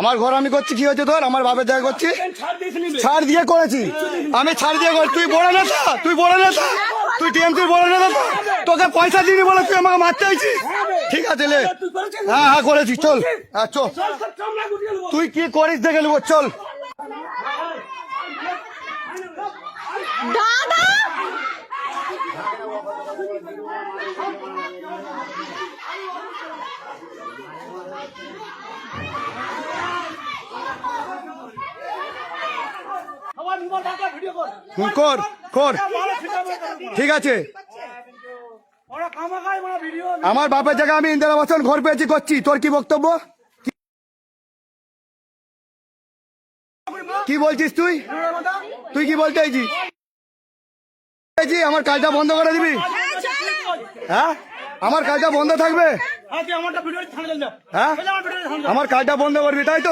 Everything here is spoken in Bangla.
আমার ঘর আমি করছি, কি হচ্ছে তোর? আমার বাপের জায়গা করছি, ছাড় দিয়ে করেছি আমি, ছাড় দিয়ে করছি। তুই বড় নেতা, তুই বড় নেতা, তুই টিএমসির বড় নেতা, তোকে পয়সা দিবি বলে তুই আমাকে মারতে চাইছিস? ঠিক আছে লে, হ্যাঁ হ্যাঁ করেছি, চল। হ্যাঁ চল, তুই কি করিস দেখে নেবো, চল। দাদা কর কর, ঠিক আছে। আমার বাপের জায়গায় আমি ইন্দিরা আবাসন ঘর পেয়েছি, করছি। তোর কি বক্তব্য? কি বলছিস তুই? তুই কি বলতে চাইছিস? আমার কাজটা বন্ধ করে দিবি? হ্যাঁ, আমার কাজটা বন্ধ থাকবে? হ্যাঁ, আমার কাজটা বন্ধ করবি, তাই তো?